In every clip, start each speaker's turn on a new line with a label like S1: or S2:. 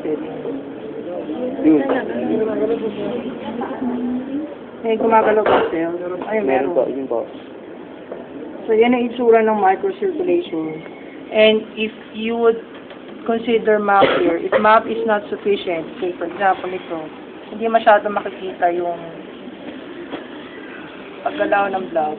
S1: Yun.
S2: May gumagalaw ba sa'yo? Ay,
S1: Meron po,
S2: meron.
S1: yun po.
S2: So, yan ang itsura ng microcirculation. And if you would consider map here, if map is not sufficient, say for example ito, hindi masyado makikita yung paggalaw ng blood.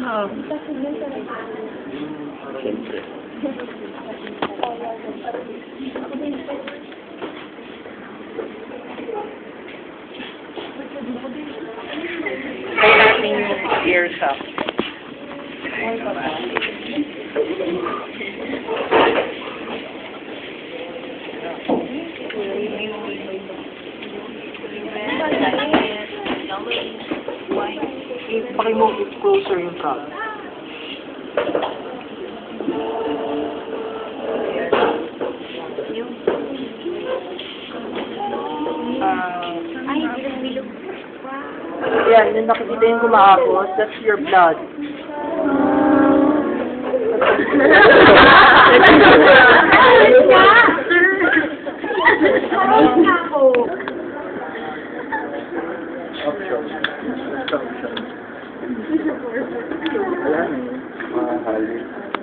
S2: Oh.
S1: Siyempre.
S2: Try natin yung ear shock. Pakimove it closer yung cup. Yan, yung nakikita yung kumaagos, that's your blood.
S1: Option. Option. Ayan. Mahal.